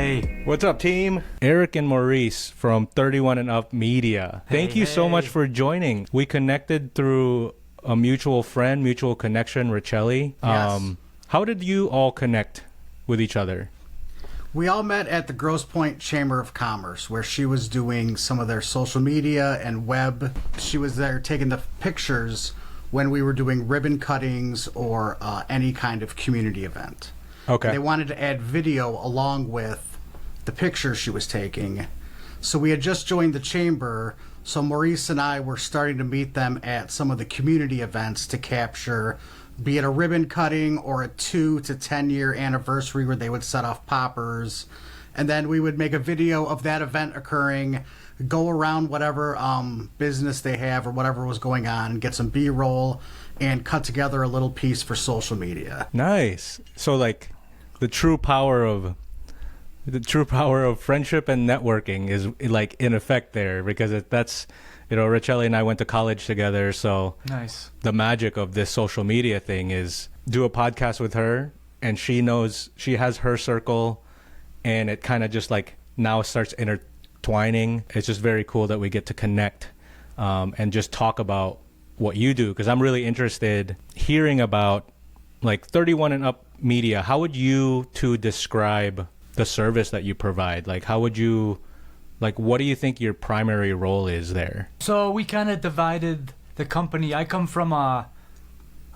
Hey. What's up, team? Eric and Maurice from 31 and Up Media. Thank you so much for joining. We connected through a mutual friend, mutual connection, Richelli. Yes. How did you all connect with each other? We all met at the Grosse Pointe Chamber of Commerce, where she was doing some of their social media and web. She was there taking the pictures when we were doing ribbon cuttings or any kind of community event. Okay. And they wanted to add video along with the pictures she was taking. So we had just joined the chamber, so Maurice and I were starting to meet them at some of the community events to capture, be it a ribbon cutting or a 2 to 10 year anniversary where they would set off poppers. And then we would make a video of that event occurring, go around whatever business they have or whatever was going on, get some B-roll, and cut together a little piece for social media. Nice. So like the true power of friendship and networking is like in effect there, because that's, you know, Richelli and I went to college together, so Nice. the magic of this social media thing is do a podcast with her and she knows she has her circle, and it kind of just like now starts intertwining. It's just very cool that we get to connect and just talk about what you do, because I'm really interested hearing about like 31 and Up Media. How would you two describe the service that you provide? Like, how would you, like, what do you think your primary role is there? So we kind of divided the company. I come from a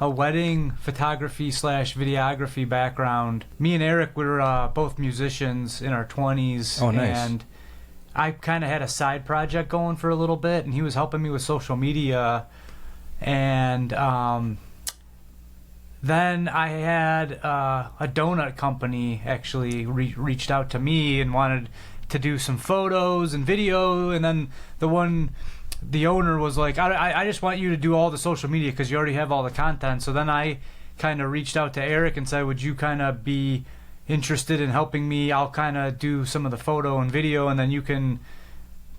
wedding photography / videography background. Me and Eric were both musicians in our 20s. Oh, nice. And I kind of had a side project going for a little bit, and he was helping me with social media. And then I had a donut company actually reached out to me and wanted to do some photos and video. And then the owner was like, I just want you to do all the social media because you already have all the content. So then I kind of reached out to Eric and said, would you kind of be interested in helping me? I'll kind of do some of the photo and video, and then you can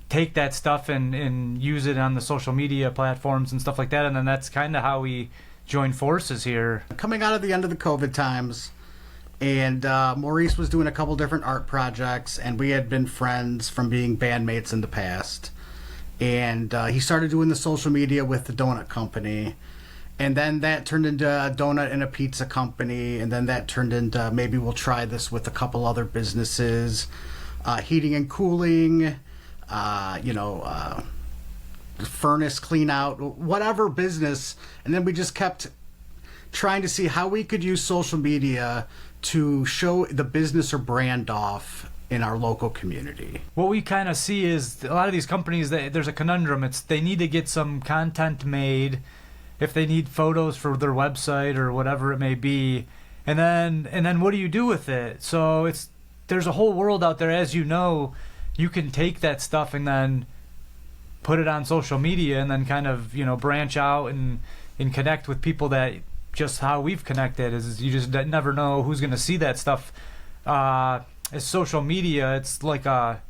take that stuff and use it on the social media platforms and stuff like that. And then that's kind of how we joined forces here. Coming out of the end of the COVID times, and Maurice was doing a couple different art projects, and we had been friends from being bandmates in the past. And he started doing the social media with the donut company, and then that turned into a donut and a pizza company, and then that turned into maybe we'll try this with a couple other businesses, heating and cooling, furnace clean out, whatever business. And then we just kept trying to see how we could use social media to show the business or brand off in our local community. What we kind of see is a lot of these companies, there's a conundrum. It's they need to get some content made if they need photos for their website or whatever it may be, and then what do you do with it? So there's a whole world out there, as you know. You can take that stuff and then put it on social media, and then kind of, you know, branch out and connect with people. That just how we've connected is you just never know who's going to see that stuff. As social media, it's like a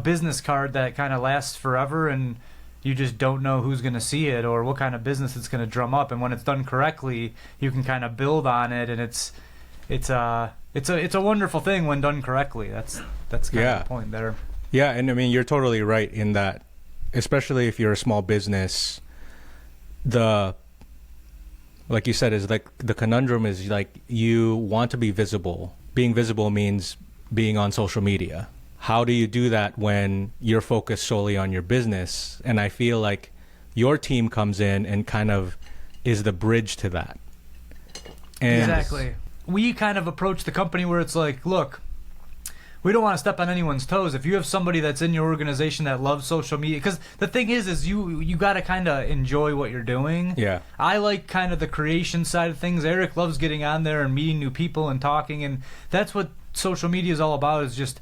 business card that kind of lasts forever, and you just don't know who's going to see it or what kind of business it's going to drum up. And when it's done correctly, you can kind of build on it, and it's a wonderful thing when done correctly. That's kind of the point there. Yeah, and I mean, you're totally right in that, especially if you're a small business, like you said, is like the conundrum is like you want to be visible. Being visible means being on social media. How do you do that when you're focused solely on your business? And I feel like your team comes in and kind of is the bridge to that. And exactly. We kind of approach the company where it's like, look, we don't want to step on anyone's toes. If you have somebody that's in your organization that loves social media, because the thing is you got to kind of enjoy what you're doing. Yeah. I like kind of the creation side of things. Eric loves getting on there and meeting new people and talking, and that's what social media is all about. Is just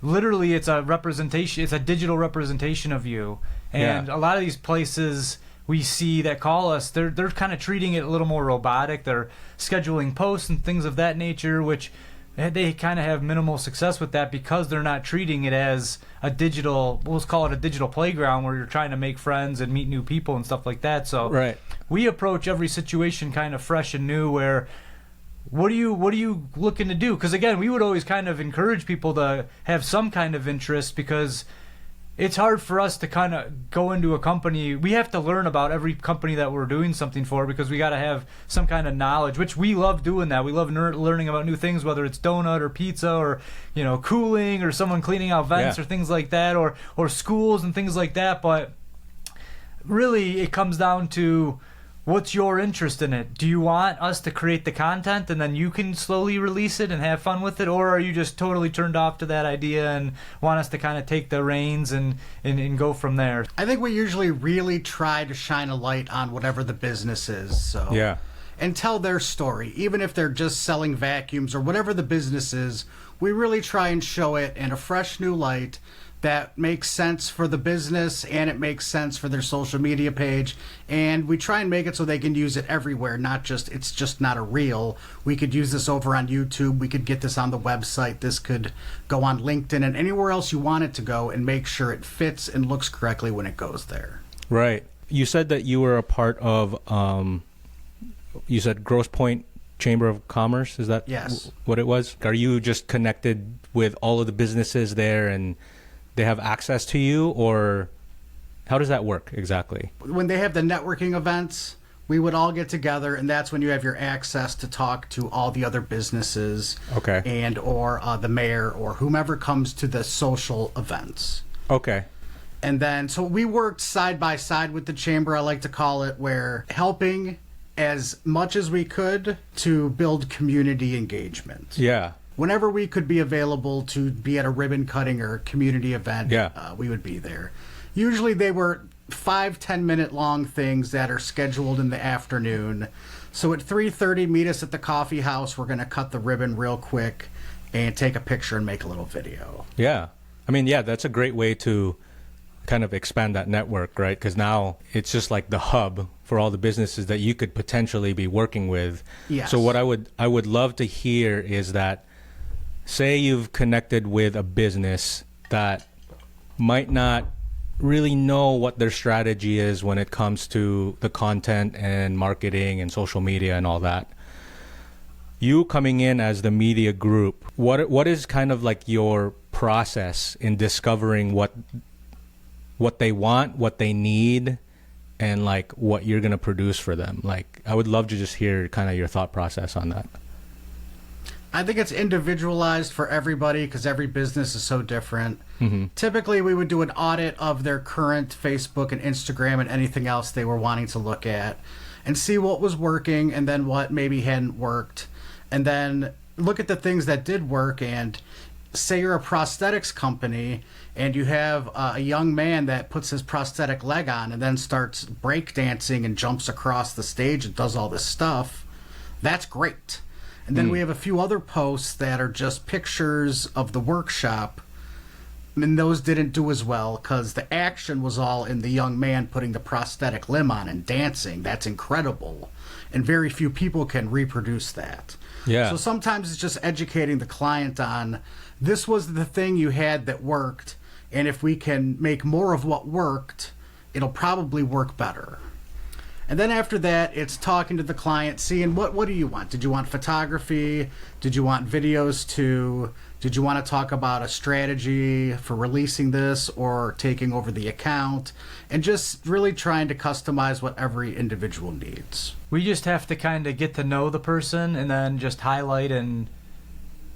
literally it's a representation. It's a digital representation of you. And a lot of these places we see that call us, they're kind of treating it a little more robotic. They're scheduling posts and things of that nature, which they kind of have minimal success with that because they're not treating it as a digital, let's call it a digital playground where you're trying to make friends and meet new people and stuff like that. So right. We approach every situation kind of fresh and new, where what are you looking to do? Because again, we would always kind of encourage people to have some kind of interest, because it's hard for us to kind of go into a company. We have to learn about every company that we're doing something for, because we got to have some kind of knowledge, which we love doing that. We love learning about new things, whether it's donut or pizza or, you know, cooling or someone cleaning out vents or things like that, or schools and things like that. But really it comes down to, what's your interest in it? Do you want us to create the content and then you can slowly release it and have fun with it? Or are you just totally turned off to that idea and want us to kind of take the reins and go from there? I think we usually really try to shine a light on whatever the business is. So and tell their story. Even if they're just selling vacuums or whatever the business is, we really try and show it in a fresh new light that makes sense for the business, and it makes sense for their social media page. And we try and make it so they can use it everywhere, not just, it's just not a reel. We could use this over on YouTube. We could get this on the website. This could go on LinkedIn and anywhere else you want it to go, and make sure it fits and looks correctly when it goes there. Right. You said that you were a part of, you said Grosse Pointe Chamber of Commerce. Is that what it was? Are you just connected with all of the businesses there and they have access to you, or how does that work exactly? When they have the networking events, we would all get together, and that's when you have your access to talk to all the other businesses, and or the mayor or whomever comes to the social events. Okay. And then, so we worked side by side with the chamber, I like to call it, where helping as much as we could to build community engagement. Yeah. Whenever we could be available to be at a ribbon cutting or community event, we would be there. Usually they were 5-10 minute long things that are scheduled in the afternoon. So at 3:30, meet us at the coffee house. We're going to cut the ribbon real quick and take a picture and make a little video. Yeah. I mean, that's a great way to kind of expand that network, right? Because now it's just like the hub for all the businesses that you could potentially be working with. Yes. So what I would love to hear is that, say you've connected with a business that might not really know what their strategy is when it comes to the content and marketing and social media and all that. You coming in as the media group, what is kind of like your process in discovering what they want, what they need, and like what you're going to produce for them? Like, I would love to just hear kind of your thought process on that. I think it's individualized for everybody because every business is so different. Mm-hmm. Typically, we would do an audit of their current Facebook and Instagram and anything else they were wanting to look at and see what was working and then what maybe hadn't worked. And then look at the things that did work. And say you're a prosthetics company and you have a young man that puts his prosthetic leg on and then starts breakdancing and jumps across the stage and does all this stuff. That's great. And then we have a few other posts that are just pictures of the workshop, and those didn't do as well because the action was all in the young man putting the prosthetic limb on and dancing. That's incredible, and very few people can reproduce that. Yeah. So sometimes it's just educating the client on, this was the thing you had that worked, and if we can make more of what worked, it'll probably work better. And then after that, it's talking to the client, seeing what do you want? Did you want photography? Did you want videos too? Did you want to talk about a strategy for releasing this or taking over the account? And just really trying to customize what every individual needs. We just have to kind of get to know the person and then just highlight and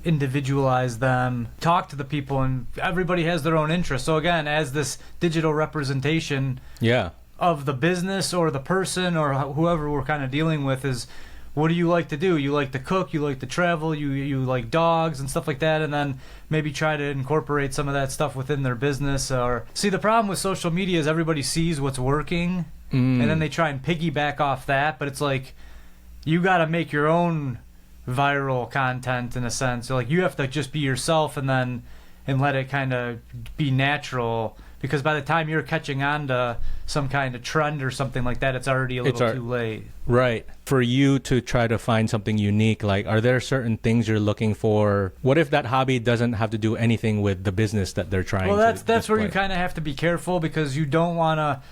individualize them, talk to the people, and everybody has their own interests. So again, as this digital representation of the business or the person or whoever we're kind of dealing with is, what do you like to do? You like to cook, you like to travel, you like dogs and stuff like that, and then maybe try to incorporate some of that stuff within their business. Or see, the problem with social media is everybody sees what's working and then they try and piggyback off that, but it's like you got to make your own viral content in a sense. So like you have to just be yourself and let it kind of be natural. Because by the time you're catching on to some kind of trend or something like that, it's already a little too late. Right. For you to try to find something unique, like, are there certain things you're looking for? What if that hobby doesn't have to do anything with the business that they're trying to that's where you kind of have to be careful, because you don't want to...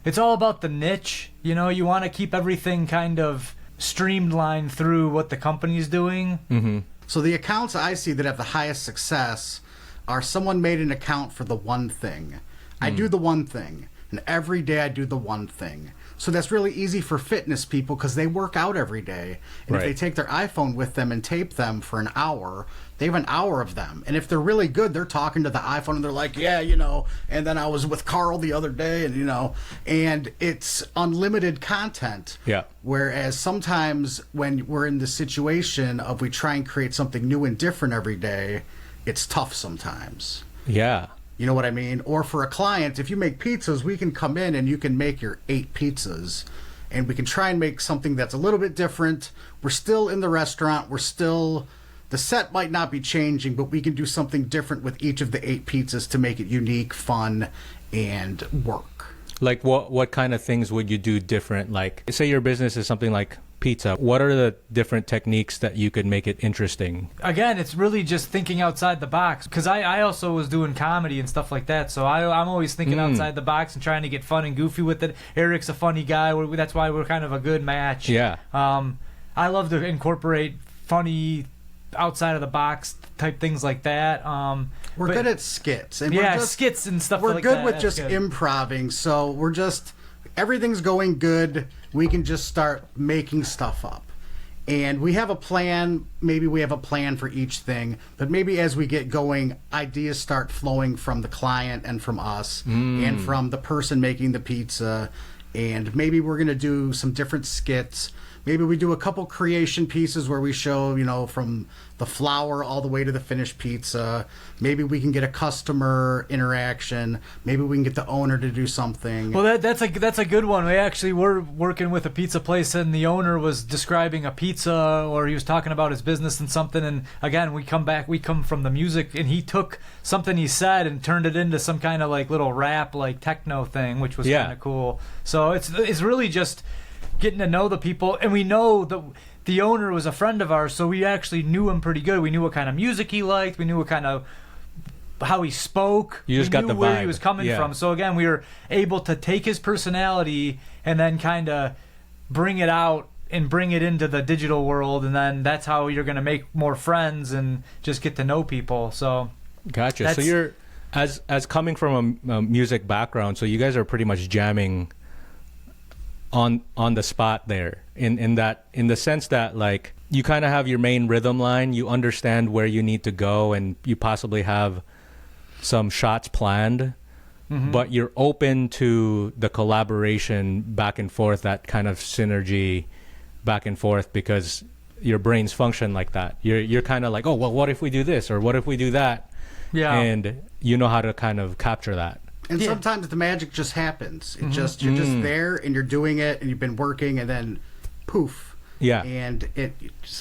It's all about the niche. You know, you want to keep everything kind of streamline through what the company's doing. Mm-hmm. So the accounts I see that have the highest success are someone made an account for the one thing. I do the one thing, and every day I do the one thing. So that's really easy for fitness people because they work out every day. And if Right. they take their iPhone with them and tape them for an hour, they have an hour of them. And if they're really good, they're talking to the iPhone and they're like, yeah, and then I was with Carl the other day, and it's unlimited content. Yeah. Whereas sometimes when we're in the situation of we try and create something new and different every day, it's tough sometimes. Yeah. You know what I mean? Or for a client, if you make pizzas, we can come in and you can make your 8 pizzas. And we can try and make something that's a little bit different. We're still in the restaurant. The set might not be changing, but we can do something different with each of the 8 pizzas to make it unique, fun, and work. Like what kind of things would you do different? Like, say your business is something like pizza. What are the different techniques that you could make it interesting? Again, it's really just thinking outside the box. Because I also was doing comedy and stuff like that. So I'm always thinking outside the box and trying to get fun and goofy with it. Eric's a funny guy. That's why we're kind of a good match. Yeah. I love to incorporate funny outside of the box type things like that. We're good at skits. And skits and stuff we're like good that. with That's just good. improving. So everything's going good. We can just start making stuff up. And we have a plan. Maybe we have a plan for each thing. But maybe as we get going, ideas start flowing from the client and from us and from the person making the pizza. And maybe we're going to do some different skits. Maybe we do a couple creation pieces where we show, from the flour all the way to the finished pizza. Maybe we can get a customer interaction. Maybe we can get the owner to do something. Well, that's a good one. We actually were working with a pizza place, and the owner was describing a pizza, or he was talking about his business and something. And again, we come from the music, and he took something he said and turned it into some kind of like little rap, like techno thing, which was kind of cool. So it's really just getting to know the people, and we know that the owner was a friend of ours, so we actually knew him pretty good. We knew what kind of music he liked. We knew what kind of how he spoke. You just we got knew the where vibe. he was coming Yeah. from. So again, we were able to take his personality and then kind of bring it out and bring it into the digital world, and then that's how you're going to make more friends and just get to know people. So Gotcha. So you're as coming from a music background, so you guys are pretty much jamming on the spot there in the sense that like you kind of have your main rhythm line, you understand where you need to go, and you possibly have some shots planned, but you're open to the collaboration back and forth, that kind of synergy back and forth, because your brains function like that. You're kind of like, oh well, what if we do this, or what if we do that? yeah. And you know how to kind of capture that. And sometimes the magic just happens. You're just there and you're doing it and you've been working, and then poof. Yeah. And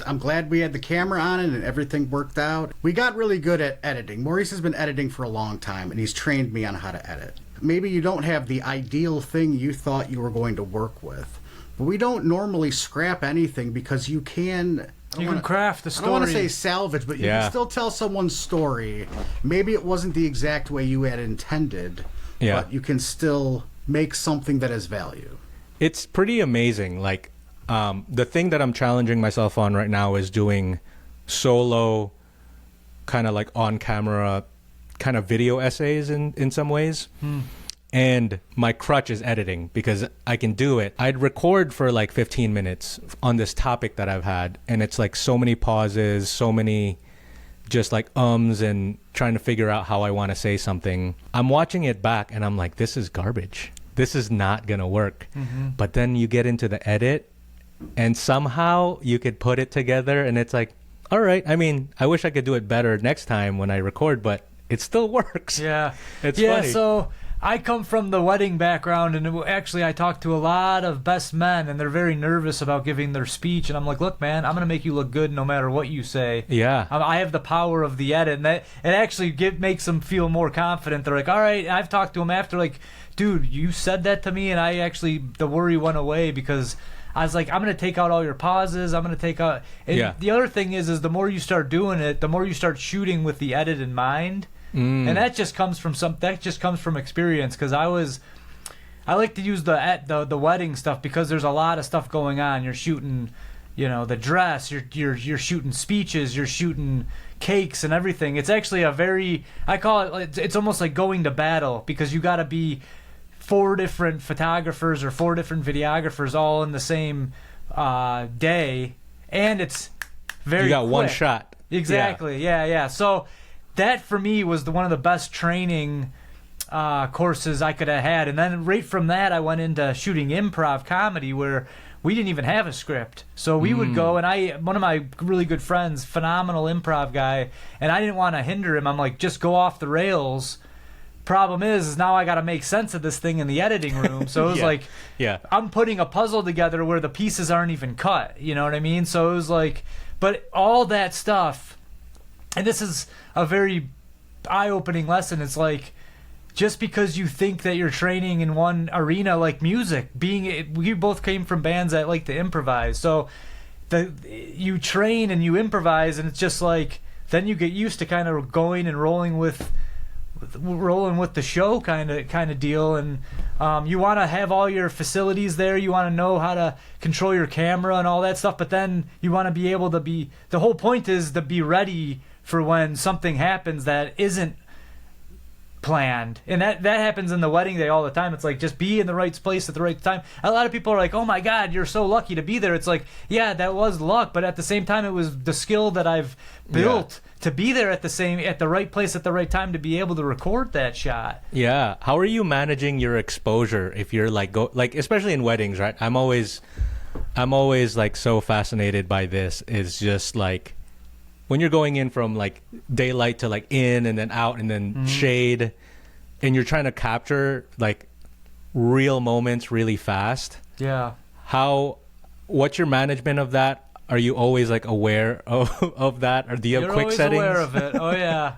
I'm glad we had the camera on it and everything worked out. We got really good at editing. Maurice has been editing for a long time, and he's trained me on how to edit. Maybe you don't have the ideal thing you thought you were going to work with, but we don't normally scrap anything because you can... You can craft a I story. don't want to say salvage, but you can still tell someone's story. Maybe it wasn't the exact way you had intended, but you can still make something that has value. It's pretty amazing. Like, the thing that I'm challenging myself on right now is doing solo, kind of like on camera, kind of video essays in some ways. And my crutch is editing, because I can do it. I'd record for like 15 minutes on this topic that I've had, and it's like so many pauses, so many just like ums, and trying to figure out how I want to say something. I'm watching it back and I'm like, this is garbage. This is not going to work. But then you get into the edit and somehow you could put it together, and it's like, all right, I mean, I wish I could do it better next time when I record, but it still works. Yeah. It's yeah, funny. So I come from the wedding background, and actually I talk to a lot of best men, and they're very nervous about giving their speech, and I'm like, look, man, I'm going to make you look good no matter what you say. Yeah. I have the power of the edit, and that it actually makes them feel more confident. They're like, all right, I've talked to them after, like, dude, you said that to me, and the worry went away, because I was like, I'm going to take out all your pauses. I'm going to take out... And the other thing is the more you start doing it, the more you start shooting with the edit in mind. And that just comes from experience, because I like to use the wedding stuff because there's a lot of stuff going on. You're shooting, the dress. You're shooting speeches. You're shooting cakes and everything. It's actually I call it. It's almost like going to battle because you got to be 4 different photographers or 4 different videographers all in the same day, and it's very. You got quick. one shot. Exactly. Yeah. So that for me was one of the best training courses I could have had, and then right from that I went into shooting improv comedy where we didn't even have a script. So we would go, and one of my really good friends, phenomenal improv guy, and I didn't want to hinder him. I'm like, just go off the rails. Problem is now I got to make sense of this thing in the editing room. So it was I'm putting a puzzle together where the pieces aren't even cut. You know what I mean? So it was like, but all that stuff, and this is a very eye-opening lesson. It's like, just because you think that you're training in one arena, like music, we both came from bands that like to improvise. So you train and you improvise, and it's just like, then you get used to kind of going and rolling with the show kind of deal, and you want to have all your facilities there. You want to know how to control your camera and all that stuff, but then you want to be able to the whole point is to be ready for when something happens that isn't planned. And that happens in the wedding day all the time. It's like, just be in the right place at the right time. A lot of people are like, oh my God, you're so lucky to be there. It's like, yeah, that was luck, but at the same time it was the skill that I've built to be there at the right place at the right time to be able to record that shot. Yeah. How are you managing your exposure if you're especially in weddings, right? I'm always like so fascinated by this. Is just like when you're going in from like daylight to like in and then out and then shade, and you're trying to capture like real moments really fast. Yeah. What's your management of that? Are you always like aware of that, or do you have quick settings? You're always aware of it.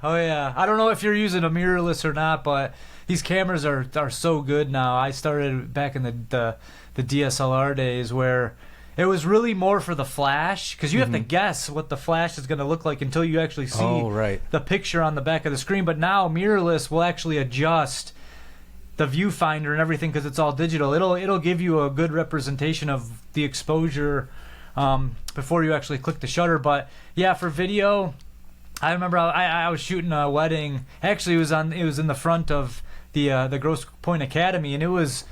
Oh yeah. I don't know if you're using a mirrorless or not, but these cameras are so good now. I started back in the DSLR days where it was really more for the flash, because you have to guess what the flash is going to look like until you actually see the picture on the back of the screen. But now mirrorless will actually adjust the viewfinder and everything because it's all digital. It'll give you a good representation of the exposure before you actually click the shutter. But yeah, for video, I remember I was shooting a wedding. Actually, it was in the front of the Grosse Pointe Academy, and it was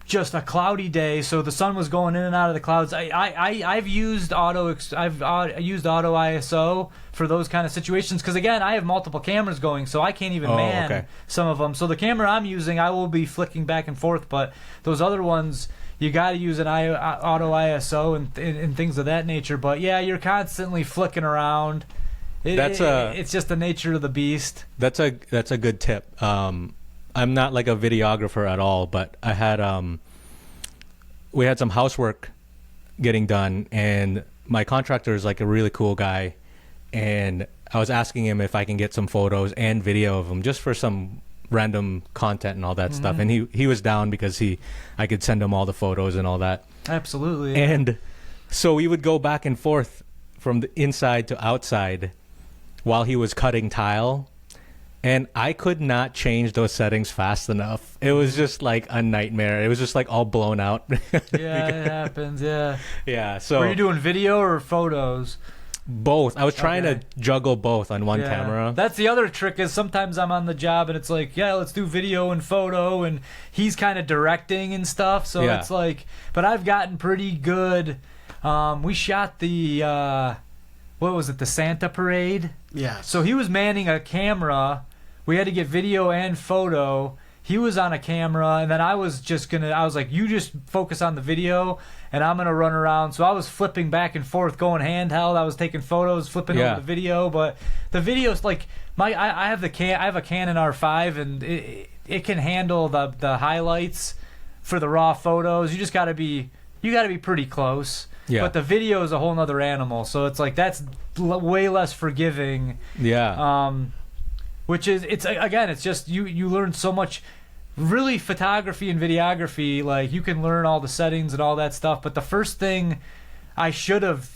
just a cloudy day, so the sun was going in and out of the clouds. I've used auto ISO for those kind of situations because, again, I have multiple cameras going, so I can't even man some of them. So the camera I'm using, I will be flicking back and forth, but those other ones, you got to use an auto ISO and things of that nature. But yeah, you're constantly flicking around. It's just the nature of the beast. That's a good tip. I'm not like a videographer at all, but I had we had some housework getting done, and my contractor is like a really cool guy, and I was asking him if I can get some photos and video of him just for some random content and all that stuff, and he was down because I could send him all the photos and all that. Absolutely. Yeah. And so we would go back and forth from the inside to outside while he was cutting tile. And I could not change those settings fast enough. It was just like a nightmare. It was just like all blown out. Yeah, it happens. Yeah. Yeah. So were you doing video or photos? Both. I was trying to juggle both on one camera. That's the other trick is sometimes I'm on the job and it's like, yeah, let's do video and photo, and he's kind of directing and stuff. So it's like, but I've gotten pretty good. We shot the, what was it? The Santa parade. Yeah. So he was manning a camera. We had to get video and photo. He was on a camera, and then I was like, you just focus on the video, and I'm going to run around. So I was flipping back and forth, going handheld. I was taking photos, flipping over the video, but the video's like, I have a Canon R5, and it can handle the highlights for the raw photos. You just got to be pretty close. Yeah. But the video is a whole nother animal, so it's like that's way less forgiving. Yeah. Which is it's just you learn so much. Really, photography and videography, like you can learn all the settings and all that stuff. But the first thing I should have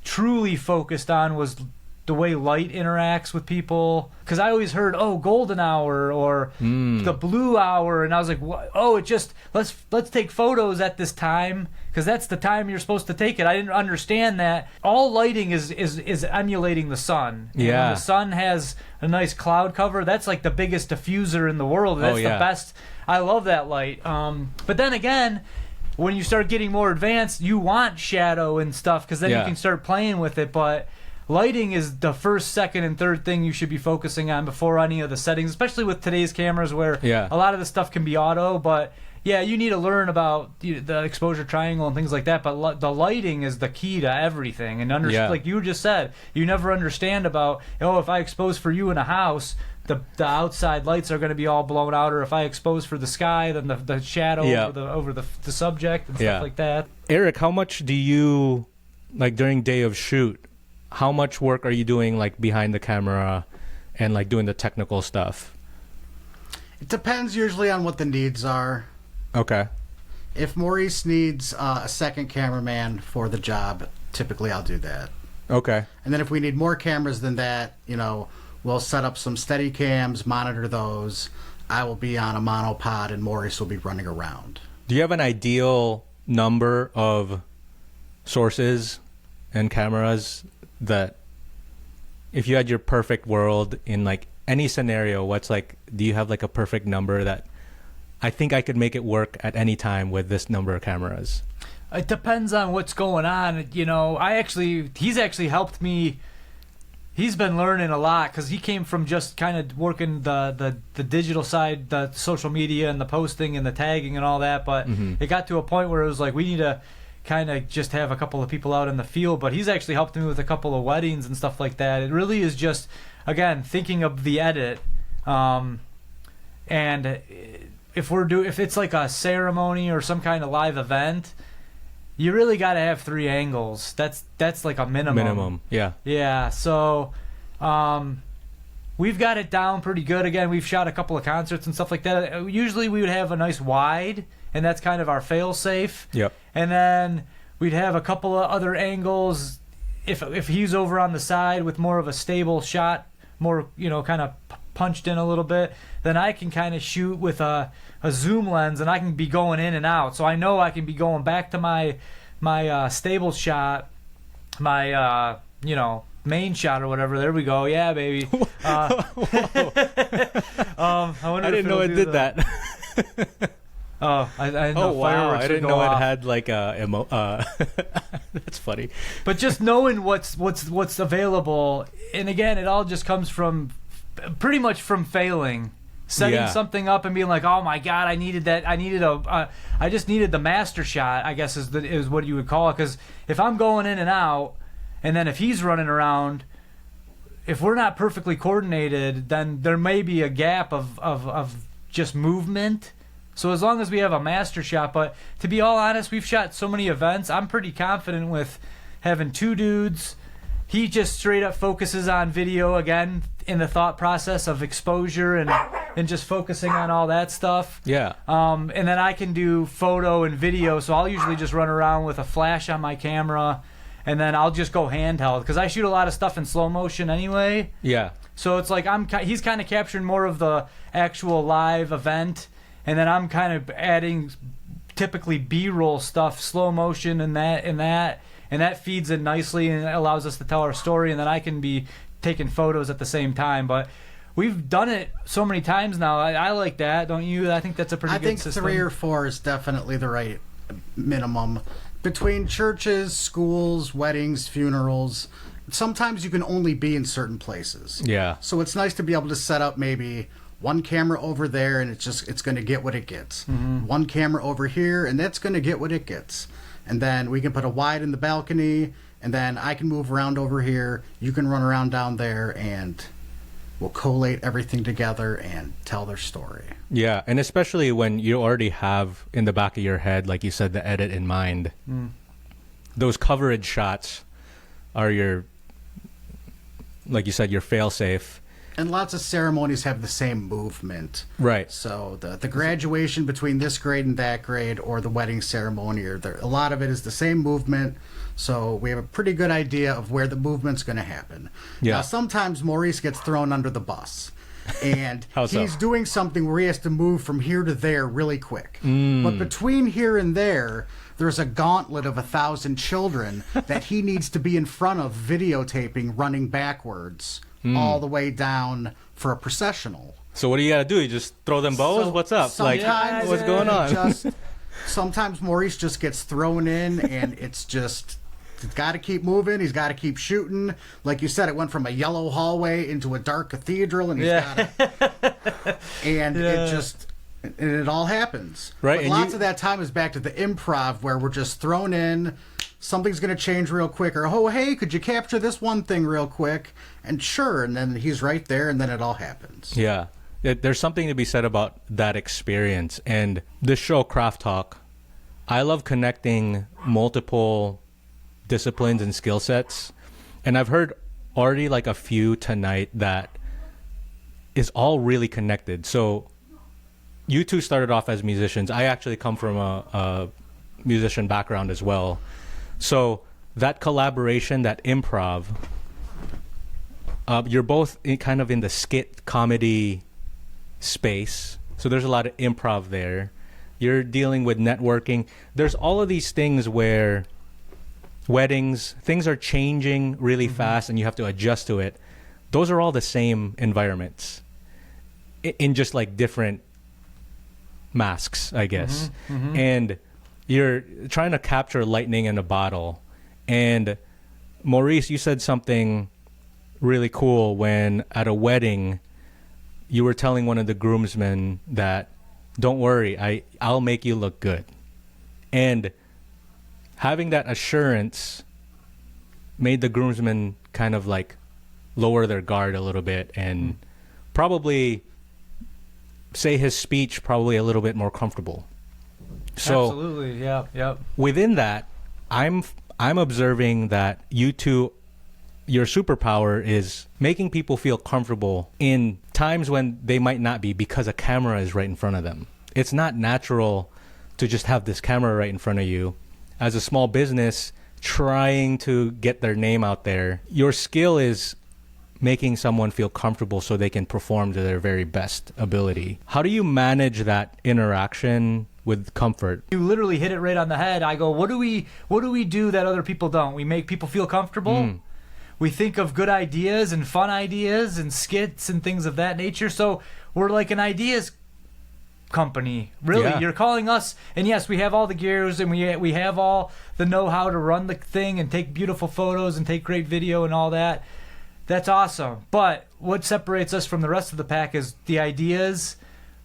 truly focused on was the way light interacts with people, because I always heard, oh, golden hour or the blue hour, and I was like, what? Oh, it just let's take photos at this time because that's the time you're supposed to take it. I didn't understand that all lighting is emulating the sun. And when the sun has a nice cloud cover, that's like the biggest diffuser in the world. That's the best. I love that light. But then again, when you start getting more advanced, you want shadow and stuff because then you can start playing with it. But lighting is the first, second, and third thing you should be focusing on before any of the settings, especially with today's cameras where a lot of the stuff can be auto. But yeah, you need to learn about the exposure triangle and things like that. But the lighting is the key to everything. And like you just said, you never understand about, if I expose for you in a house, the outside lights are going to be all blown out, or if I expose for the sky, then the shadow over the subject and stuff like that. Eric, how much do you, like during day of shoot, how much work are you doing like behind the camera and like doing the technical stuff? It depends usually on what the needs are. Okay. If Maurice needs a second cameraman for the job, typically I'll do that. Okay. And then if we need more cameras than that, we'll set up some steady cams, monitor those. I will be on a monopod and Maurice will be running around. Do you have an ideal number of sources and cameras that if you had your perfect world in like any scenario, do you have like a perfect number that I think I could make it work at any time with this number of cameras? It depends on what's going on. He's actually helped me. He's been learning a lot because he came from just kind of working the digital side, the social media and the posting and the tagging and all that. But it got to a point where it was like, we need to kind of just have a couple of people out in the field. But he's actually helped me with a couple of weddings and stuff like that. It really is just, again, thinking of the edit. And if it's like a ceremony or some kind of live event, you really got to have 3 angles. That's like a minimum. Yeah. So we've got it down pretty good. Again, we've shot a couple of concerts and stuff like that. Usually we would have a nice wide, and that's kind of our fail safe. Yep. And then we'd have a couple of other angles if he's over on the side with more of a stable shot, more kind of punched in a little bit, then I can kind of shoot with a zoom lens, and I can be going in and out. So I know I can be going back to my stable shot, my main shot or whatever. There we go. Yeah, baby. I didn't know it did that. I didn't know wow! I didn't know it had like a that's funny. But just knowing what's available, and again, it all just comes from pretty much from failing, setting something up and being like, oh my god, I needed that. I just needed the master shot, I guess is what you would call it. Because if I'm going in and out, and then if he's running around, if we're not perfectly coordinated, then there may be a gap of just movement. So as long as we have a master shot, but to be all honest, we've shot so many events, I'm pretty confident with having 2 dudes. He just straight up focuses on video again in the thought process of exposure and just focusing on all that stuff. Yeah. And then I can do photo and video, so I'll usually just run around with a flash on my camera, and then I'll just go handheld because I shoot a lot of stuff in slow motion anyway. Yeah. So it's like he's kind of capturing more of the actual live event, and then I'm kind of adding typically B-roll stuff, slow motion and that feeds in nicely and allows us to tell our story, and then I can be taking photos at the same time. But we've done it so many times now. I like that, don't you? I think that's a pretty good system. I think 3 or 4 is definitely the right minimum. Between churches, schools, weddings, funerals, sometimes you can only be in certain places. Yeah. So it's nice to be able to set up maybe 1 camera over there, and it's going to get what it gets. 1 camera over here, and that's going to get what it gets. And then we can put a wide in the balcony, and then I can move around over here. You can run around down there, and we'll collate everything together and tell their story. Yeah, and especially when you already have in the back of your head, like you said, the edit in mind. Those coverage shots are your, like you said, your fail-safe. And lots of ceremonies have the same movement. Right. So the graduation between this grade and that grade, or the wedding ceremony, a lot of it is the same movement. So we have a pretty good idea of where the movement's going to happen. Yeah. Now, sometimes Maurice gets thrown under the bus. And How so? he's doing something where he has to move from here to there really quick. But between here and there, there's a gauntlet of 1,000 children that he needs to be in front of videotaping, running backwards all the way down for a processional. So what do you got to do? You just throw them bows? So What's up? Like, sometimes what's going on? Sometimes Maurice just gets thrown in, and it's just... He's got to keep moving. He's got to keep shooting. Like you said, it went from a yellow hallway into a dark cathedral, and it all happens. Right, But and lots of that time is back to the improv, where we're just thrown in. Something's going to change real quick, or oh hey, could you capture this one thing real quick? And sure, and then he's right there, and then it all happens. Yeah. There's something to be said about that experience. And this show, Craft Talk, I love connecting multiple disciplines and skill sets, and I've heard already like a few tonight that is all really connected. So you two started off as musicians. I actually come from a musician background as well, so that collaboration, that improv, you're both kind of in the skit comedy space, so there's a lot of improv there. You're dealing with networking. There's all of these things where weddings, things are changing really fast and you have to adjust to it. Those are all the same environments in just like different masks, I guess. And you're trying to capture lightning in a bottle. And Maurice, you said something really cool when at a wedding you were telling one of the groomsmen that, don't worry, I'll make you look good. And having that assurance made the groomsmen kind of like lower their guard a little bit and probably say his speech probably a little bit more comfortable. So absolutely, yeah, yep. Within that, I'm observing that you two, your superpower is making people feel comfortable in times when they might not be, because a camera is right in front of them. It's not natural to just have this camera right in front of you. As a small business trying to get their name out there, your skill is making someone feel comfortable so they can perform to their very best ability. How do you manage that interaction with comfort? You literally hit it right on the head. I go, what do we do that other people don't? We make people feel comfortable. We think of good ideas and fun ideas and skits and things of that nature. So we're like an ideas company, really. Yeah. You're calling us, and yes, we have all the gears and we have all the know-how to run the thing and take beautiful photos and take great video and all that. That's awesome. But what separates us from the rest of the pack is the ideas,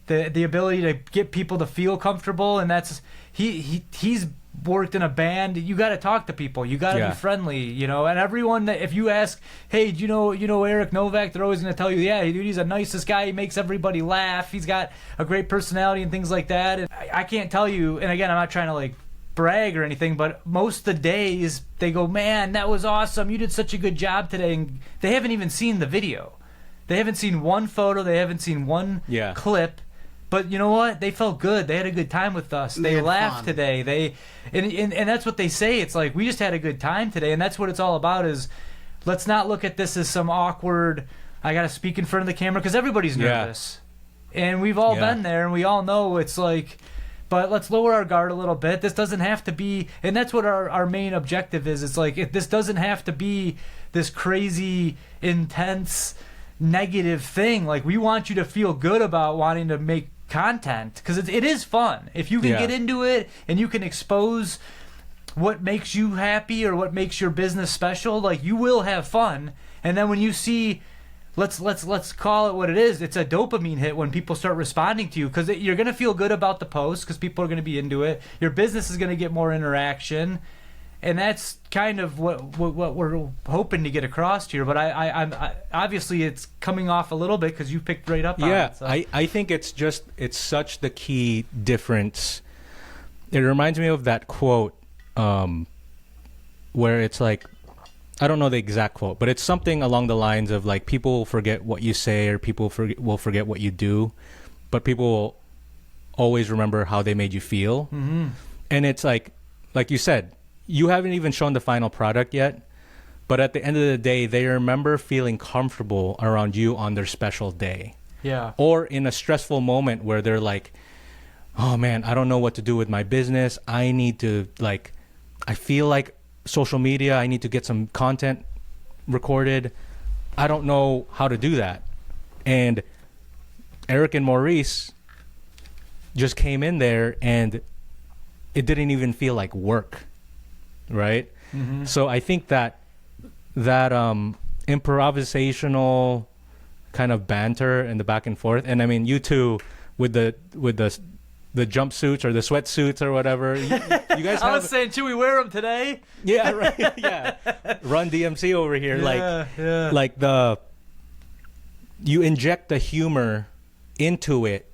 the ability to get people to feel comfortable, and that's he's worked in a band. You got to talk to people. You got to be friendly, you know. And everyone that, if you ask, hey, do you know Eric Novak, they're always going to tell you, yeah, dude, he's the nicest guy. He makes everybody laugh. He's got a great personality and things like that. And I can't tell you. And again, I'm not trying to like brag or anything, but most of the days they go, man, that was awesome. You did such a good job today. And they haven't even seen the video. They haven't seen one photo. They haven't seen one clip. But you know what? They felt good. They had a good time with us. They laughed today. And that's what they say. It's like, we just had a good time today. And that's what it's all about, is let's not look at this as some awkward, I got to speak in front of the camera, because everybody's nervous. And we've all been there, and we all know it's like, but let's lower our guard a little bit. This doesn't have to be, and that's what our main objective is. It's like, this doesn't have to be this crazy, intense, negative thing. Like, we want you to feel good about wanting to make content, because it is fun. If you can get into it and you can expose what makes you happy or what makes your business special, like, you will have fun. And then when you see, let's call it what it is, it's a dopamine hit when people start responding to you, because you're going to feel good about the post because people are going to be into it. Your business is going to get more interaction. And that's kind of what we're hoping to get across here. But I obviously it's coming off a little bit because you picked right up on it. So. I think it's such the key difference. It reminds me of that quote where it's like, I don't know the exact quote, but it's something along the lines of like, people forget what you say, or people will forget what you do, but people will always remember how they made you feel. Mm-hmm. And it's like you said, you haven't even shown the final product yet, but at the end of the day, they remember feeling comfortable around you on their special day. Yeah. Or in a stressful moment where they're like, oh man, I don't know what to do with my business. I need to I feel like social media, I need to get some content recorded. I don't know how to do that. And Eric and Maurice just came in there and it didn't even feel like work, right? Mm-hmm. So I think that improvisational kind of banter and the back and forth, and I mean, you two with the jumpsuits or the sweatsuits or whatever, you guys I was saying, should we wear them today? Yeah, right. Yeah, Run DMC over here. Yeah. Like you inject the humor into it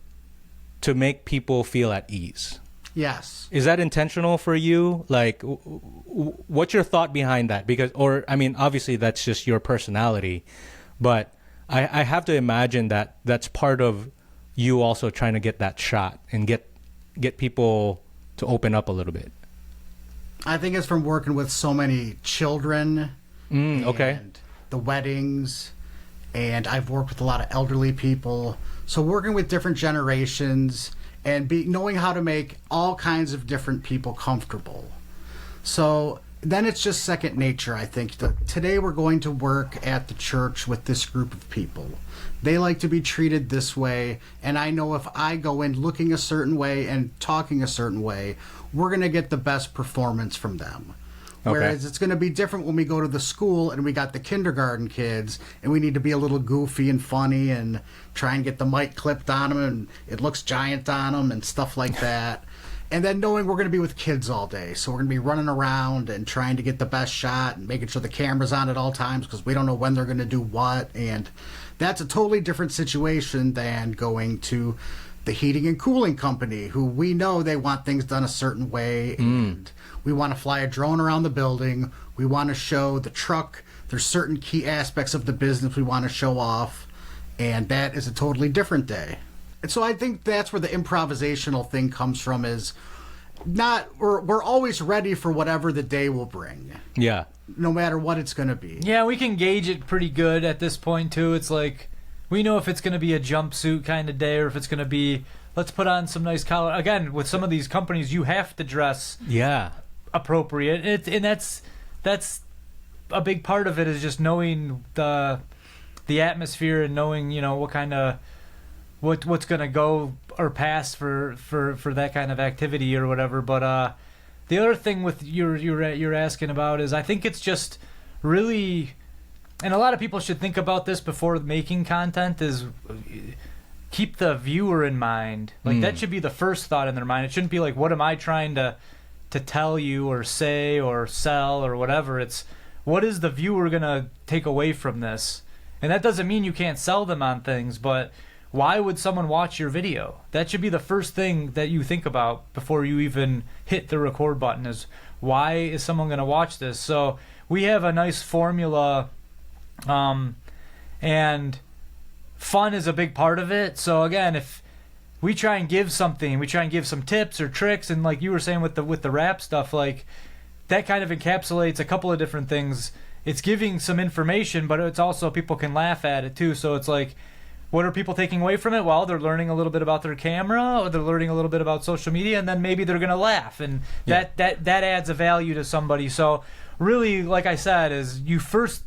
to make people feel at ease. Yes. Is that intentional for you? Like, what's your thought behind that? Because, or I mean, obviously that's just your personality, but I have to imagine that that's part of you also trying to get that shot and get people to open up a little bit. I think it's from working with so many children Okay. and the weddings, and I've worked with a lot of elderly people. So working with different generations and knowing how to make all kinds of different people comfortable. So then it's just second nature, I think. Today we're going to work at the church with this group of people. They like to be treated this way, and I know if I go in looking a certain way and talking a certain way, we're going to get the best performance from them. Okay. Whereas it's going to be different when we go to the school and we got the kindergarten kids and we need to be a little goofy and funny and try and get the mic clipped on them and it looks giant on them and stuff like that. And then knowing we're going to be with kids all day. So we're going to be running around and trying to get the best shot and making sure the camera's on at all times because we don't know when they're going to do what. And that's a totally different situation than going to the heating and cooling company, who we know they want things done a certain way. And we want to fly a drone around the building. We want to show the truck. There's certain key aspects of the business we want to show off. And that is a totally different day. And so I think that's where the improvisational thing comes from, is we're always ready for whatever the day will bring. Yeah. No matter what it's going to be. Yeah, we can gauge it pretty good at this point, too. It's like, we know if it's going to be a jumpsuit kind of day or if it's going to be, let's put on some nice collar. Again, with some of these companies, you have to dress appropriate. And that's a big part of it, is just knowing the atmosphere and knowing, what kind of, what's going to go or pass for that kind of activity or whatever. But the other thing with you're asking about is, I think it's just really, and a lot of people should think about this before making content, is keep the viewer in mind. Like that should be the first thought in their mind. It shouldn't be like, what am I trying to tell you or say or sell or whatever. It's, what is the viewer going to take away from this? And that doesn't mean you can't sell them on things, but why would someone watch your video? That should be the first thing that you think about before you even hit the record button, is why is someone going to watch this? So we have a nice formula, and fun is a big part of it. So again, if we try and give something, we try and give some tips or tricks, and like you were saying with the rap stuff, like that kind of encapsulates a couple of different things. It's giving some information, but it's also, people can laugh at it too. So it's like, what are people taking away from it? Well, they're learning a little bit about their camera, or they're learning a little bit about social media, and then maybe they're going to laugh, and that adds a value to somebody. So really, like I said, is you first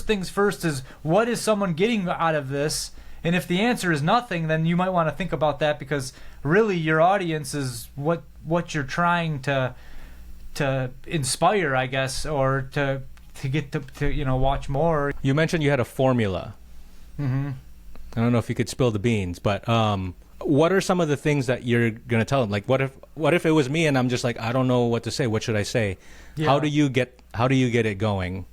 things first, is what is someone getting out of this? And if the answer is nothing, then you might want to think about that, because really your audience is what you're trying to inspire, I guess, or to get to watch more. You mentioned you had a formula. Mm-hmm. I don't know if you could spill the beans, but what are some of the things that you're gonna tell them? Like, what if it was me and I'm just like, I don't know what to say. What should I say? Yeah. How do you get it going?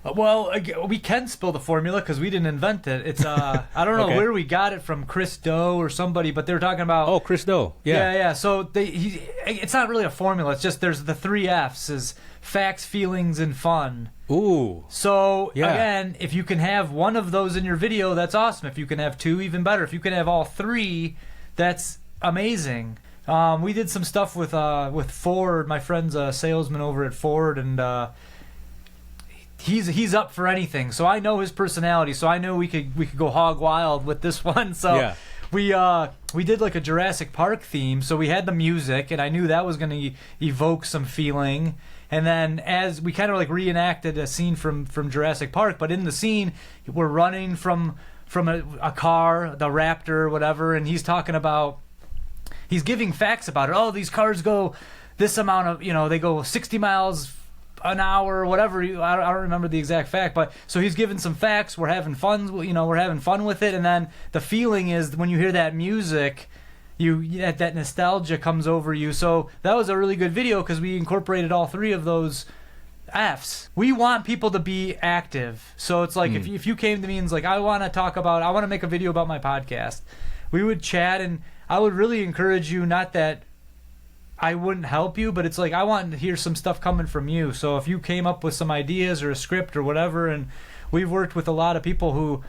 Well, we can spill the formula because we didn't invent it. It's I don't know Okay. where we got it from, Chris Doe or somebody, but they were talking about. Oh, Chris Doe. Yeah. Yeah. So it's not really a formula. It's just there's the 3 F's: is facts, feelings, and fun. Ooh. So Yeah. again, if you can have one of those in your video, that's awesome. If you can have 2, even better. If you can have all 3, that's amazing. We did some stuff with Ford. My friend's a salesman over at Ford, and he's up for anything. So I know his personality. So I know we could go hog wild with this one. So Yeah. we did like a Jurassic Park theme. So we had the music, and I knew that was going to evoke some feeling. And then as we kind of like reenacted a scene from Jurassic Park, but in the scene we're running from a car, the Raptor, whatever, and he's talking about. He's giving facts about it. Oh, these cars go this amount of, they go 60 miles an hour or whatever. I don't remember the exact fact, but so he's giving some facts. We're having fun, we're having fun with it. And then the feeling is when you hear that music, that nostalgia comes over you. So that was a really good video because we incorporated all 3 of those F's. We want people to be active. So it's like if you came to me and was like, I want to make a video about my podcast, we would chat, and I would really encourage you, not that I wouldn't help you, but it's like I want to hear some stuff coming from you. So if you came up with some ideas or a script or whatever, and we've worked with a lot of people who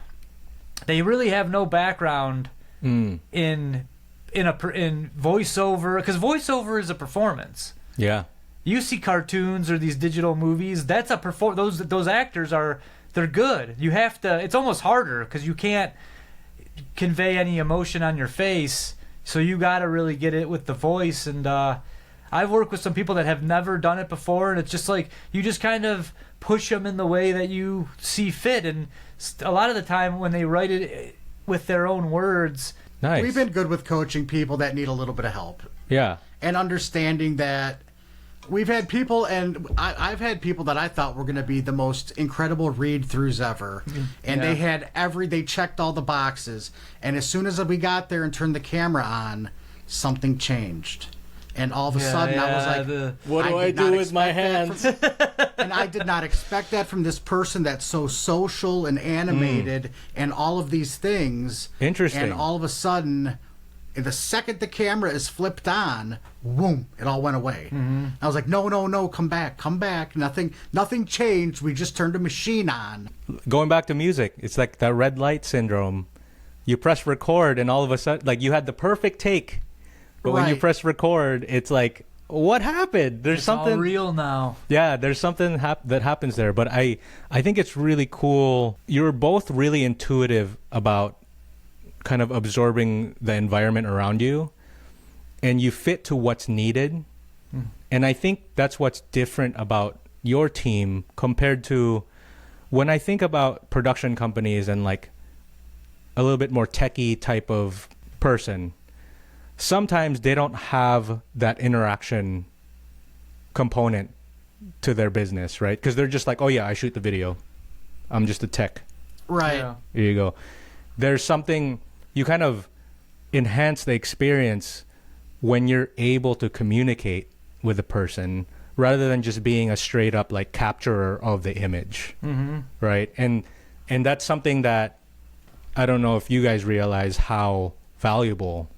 they really have no background in voiceover, because voiceover is a performance. Yeah. You see cartoons or these digital movies, that's a those actors they're good. You have to, it's almost harder because you can't convey any emotion on your face, so you got to really get it with the voice. And I've worked with some people that have never done it before, and it's just like you just kind of push them in the way that you see fit. And a lot of the time when they write it with their own words, Nice. We've been good with coaching people that need a little bit of help Yeah. and understanding that we've had people, and I've had people that I thought were going to be the most incredible read-throughs ever, and they checked all the boxes, and as soon as we got there and turned the camera on, something changed. And all of a sudden, I was like, what do I do with my hands? And I did not expect that from this person that's so social and animated and all of these things. Interesting. And all of a sudden, the second the camera is flipped on, boom, it all went away. I was like, no, come back. Nothing changed. We just turned the machine on. Going back to music, it's like that red light syndrome. You press record, and all of a sudden, like you had the perfect take. But when you Right. press record, it's like, what happened? There's it's something all real now. Yeah, there's something that happens there. But I think it's really cool. You're both really intuitive about kind of absorbing the environment around you, and you fit to what's needed. And I think that's what's different about your team compared to when I think about production companies and like a little bit more techie type of person. Sometimes they don't have that interaction component to their business, right? Because they're just like, oh yeah, I shoot the video. I'm just a tech. Right. Yeah. Here you go. There's something, you kind of enhance the experience when you're able to communicate with a person rather than just being a straight up like capturer of the image. Right? And that's something that I don't know if you guys realize how valuable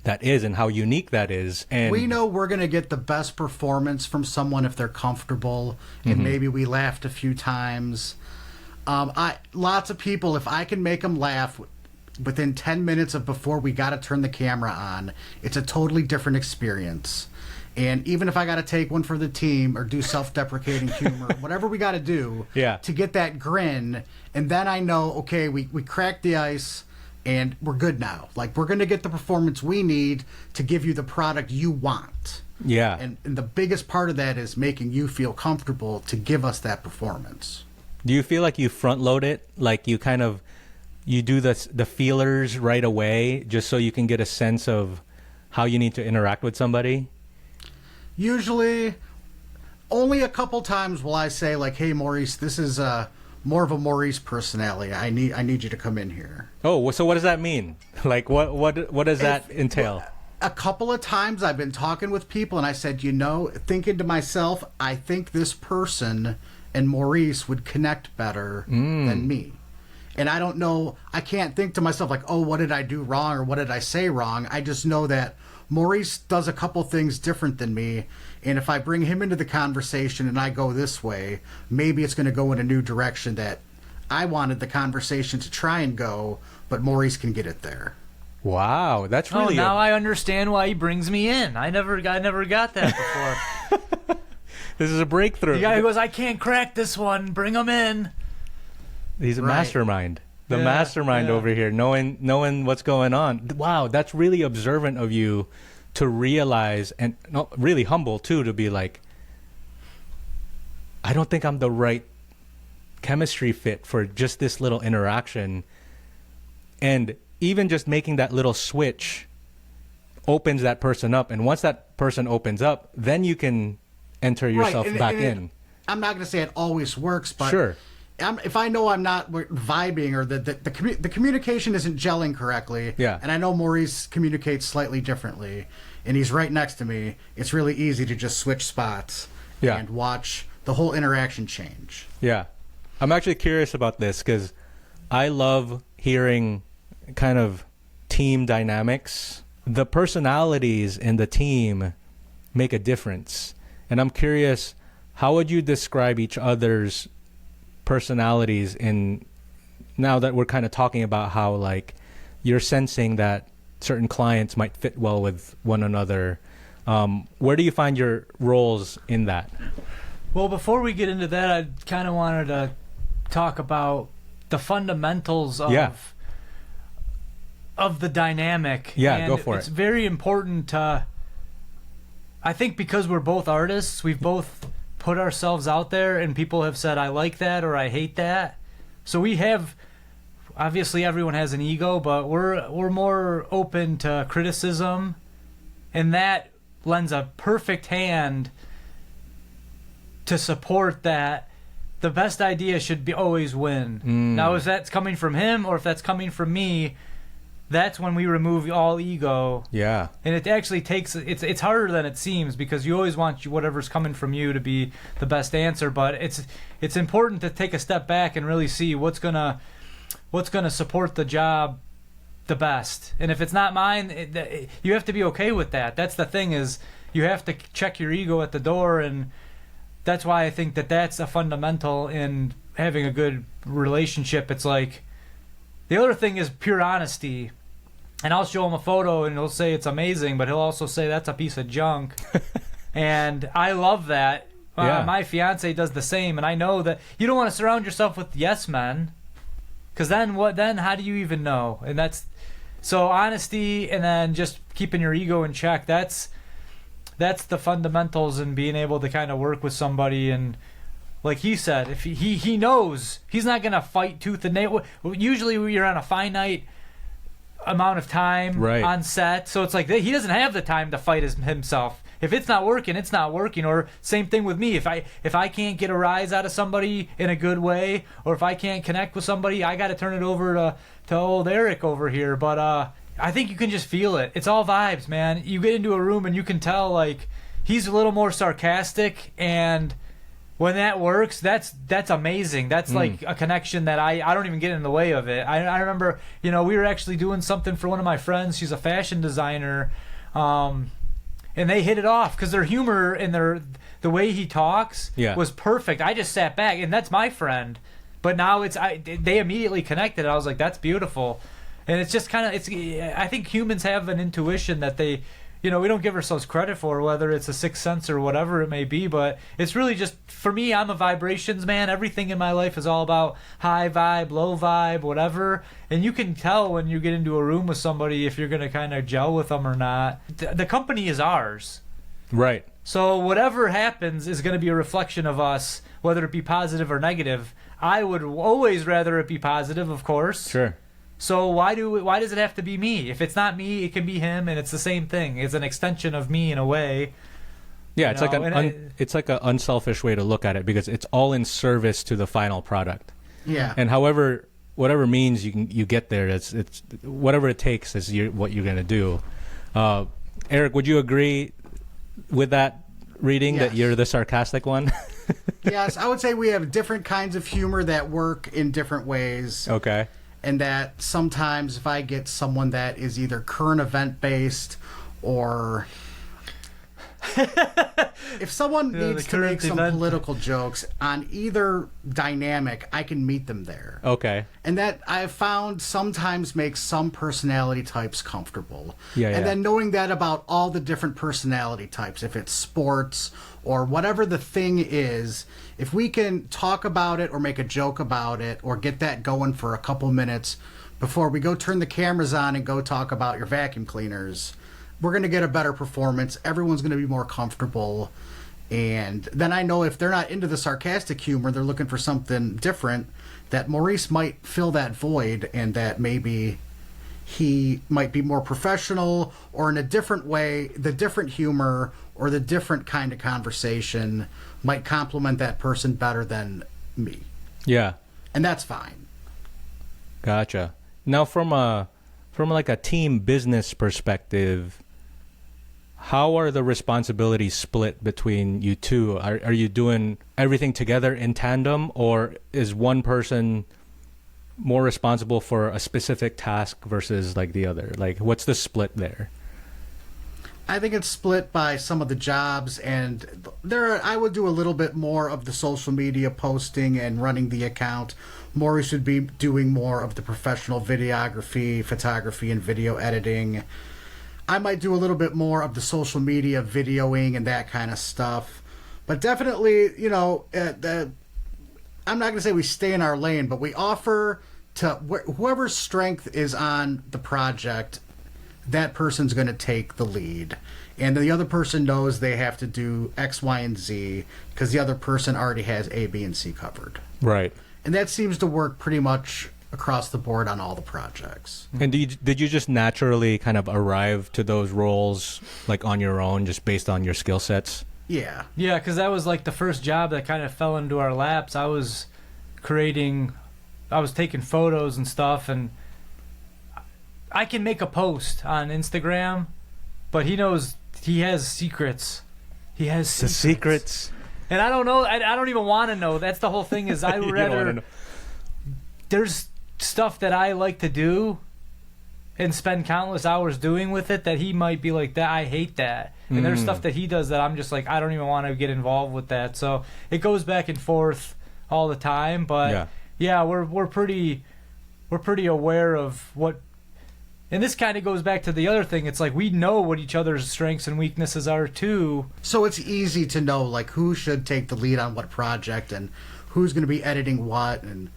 that is and how unique that is. And We know we're going to get the best performance from someone if they're comfortable and maybe we laughed a few times. Lots of people, if I can make them laugh within 10 minutes of before we got to turn the camera on, it's a totally different experience. And even if I got to take one for the team or do self-deprecating humor, whatever we got to do to get that grin, and then I know, okay, we cracked the ice and we're good now. Like, we're going to get the performance we need to give you the product you want. Yeah. And the biggest part of that is making you feel comfortable to give us that performance. Do you feel like you front load it? Like you kind of, you do the feelers right away just so you can get a sense of how you need to interact with somebody? Usually, only a couple times will I say, like, hey, Maurice, this is more of a Maurice personality. I need you to come in here. Oh, so what does that mean? Like, what does that entail? A couple of times I've been talking with people and I said, thinking to myself, I think this person and Maurice would connect better than me. And I don't know, I can't think to myself like, oh, what did I do wrong or what did I say wrong? I just know that Maurice does a couple things different than me. And if I bring him into the conversation and I go this way, maybe it's going to go in a new direction that I wanted the conversation to try and go, but Maurice can get it there. Wow, that's really. now I understand why he brings me in. I never got that before. This is a breakthrough. The guy who goes, I can't crack this one. Bring him in. He's a Right. mastermind. The Yeah, mastermind over here, knowing what's going on. Wow, that's really observant of you to realize, and really humble too, to be like, I don't think I'm the right chemistry fit for just this little interaction. And even just making that little switch opens that person up. And once that person opens up, then you can enter yourself Right, back and in. I'm not going to say it always works, but Sure. if I know I'm not vibing or the communication isn't gelling correctly, Yeah. and I know Maurice communicates slightly differently, and he's right next to me, it's really easy to just switch spots Yeah. and watch the whole interaction change. Yeah. I'm actually curious about this because I love hearing kind of team dynamics. The personalities in the team make a difference. And I'm curious, how would you describe each other's personalities in, now that we're kind of talking about how like you're sensing that certain clients might fit well with one another, where do you find your roles in that? Well, before we get into that, I kind of wanted to talk about the fundamentals of the dynamic. Yeah, and go for it's it. very important to, I think because we're both artists, we've both put ourselves out there and people have said, I like that or I hate that. So we have, obviously everyone has an ego, but we're more open to criticism, and that lends a perfect hand to support that the best idea should be always win. Now, if that's coming from him or if that's coming from me, that's when we remove all ego. Yeah. And it actually takes, it's harder than it seems because you always want whatever's coming from you to be the best answer, but it's important to take a step back and really see what's gonna support the job the best. And if it's not mine, you have to be okay with that. That's the thing, is you have to check your ego at the door, and that's why I think that's a fundamental in having a good relationship. It's like, the other thing is pure honesty. And I'll show him a photo and he'll say it's amazing, but he'll also say that's a piece of junk. And I love that. Yeah. My fiance does the same, and I know that you don't want to surround yourself with yes men, because then how do you even know? And that's, so honesty, and then just keeping your ego in check. That's the fundamentals in being able to kind of work with somebody. And like he said, if he knows he's not gonna fight tooth and nail. Usually you're on a finite amount of time on set, so it's like he doesn't have the time to fight himself. If it's not working, it's not working. Or same thing with me. If I can't get a rise out of somebody in a good way, or if I can't connect with somebody, I got to turn it over to old Eric over here. But I think you can just feel it. It's all vibes, man. You get into a room and you can tell, like, he's a little more sarcastic, and when that works, that's amazing. That's like a connection that I don't even get in the way of it. I remember, we were actually doing something for one of my friends. She's a fashion designer, and they hit it off because their humor and the way he talks was perfect. I just sat back, and that's my friend. But now they immediately connected. I was like, that's beautiful. And it's just kind of, I think humans have an intuition that they, we don't give ourselves credit for, whether it's a sixth sense or whatever it may be. But it's really just, for me, I'm a vibrations man. Everything in my life is all about high vibe, low vibe, whatever. And you can tell when you get into a room with somebody if you're going to kind of gel with them or not. The company is ours. Right. So whatever happens is going to be a reflection of us, whether it be positive or negative. I would always rather it be positive, of course. Sure. So why does it have to be me? If it's not me, it can be him, and it's the same thing. It's an extension of me in a way. Yeah, it's it's like an unselfish way to look at it, because it's all in service to the final product. Yeah. And whatever means you get there, it's whatever it takes is what you're going to do. Eric, would you agree with that reading, Yes. that you're the sarcastic one? Yes, I would say we have different kinds of humor that work in different ways. Okay. And that sometimes if I get someone that is either current event based or if someone needs to make some political jokes on either dynamic, I can meet them there. Okay. And that I've found sometimes makes some personality types comfortable. Yeah, yeah. And then knowing that about all the different personality types, if it's sports or whatever the thing is, if we can talk about it or make a joke about it or get that going for a couple minutes before we go turn the cameras on and go talk about your vacuum cleaners, we're going to get a better performance. Everyone's going to be more comfortable. And then I know if they're not into the sarcastic humor, they're looking for something different, that Maurice might fill that void, and that maybe he might be more professional, or in a different way, the different humor or the different kind of conversation might complement that person better than me. Yeah. And that's fine. Gotcha. Now, from like a team business perspective, how are the responsibilities split between you two? Are you doing everything together in tandem, or is one person more responsible for a specific task versus like the other? Like, what's the split there? I think it's split by some of the jobs, and I would do a little bit more of the social media posting and running the account. Maurice would be doing more of the professional videography, photography, and video editing. I might do a little bit more of the social media videoing and that kind of stuff. But definitely, I'm not going to say we stay in our lane, but we offer to whoever's strength is on the project, that person's going to take the lead. And the other person knows they have to do X, Y, and Z because the other person already has A, B, and C covered. Right. And that seems to work pretty much across the board on all the projects. And did you just naturally kind of arrive to those roles like on your own, just based on your skill sets? Yeah. Yeah, because that was like the first job that kind of fell into our laps. I was taking photos and stuff, and I can make a post on Instagram, but he knows he has secrets. He has The secrets. And I don't know. I don't even want to know. That's the whole thing. Is I would rather. There's stuff that I like to do, and spend countless hours doing with it that he might be like, that I hate that. And there's stuff that he does that I'm just like, I don't even want to get involved with that. So it goes back and forth all the time. But yeah, we're pretty aware of what. And this kind of goes back to the other thing. It's like we know what each other's strengths and weaknesses are too. So it's easy to know like who should take the lead on what project and who's going to be editing what. And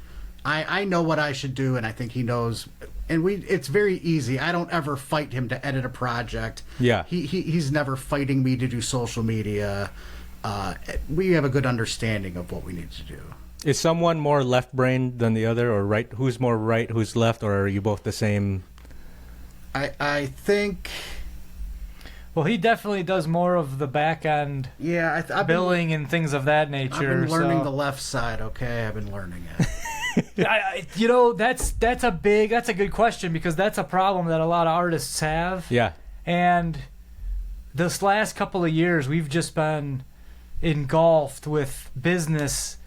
I know what I should do, and I think he knows. And it's very easy. I don't ever fight him to edit a project. Yeah. He's never fighting me to do social media. We have a good understanding of what we need to do. Is someone more left-brained than the other, or right? Who's more right, who's left, or are you both the same? I think. Well, he definitely does more of the back end, billing and things of that nature. I've been learning the left side. Okay, I've been learning it. That's a good question, because that's a problem that a lot of artists have. Yeah. And this last couple of years, we've just been engulfed with business,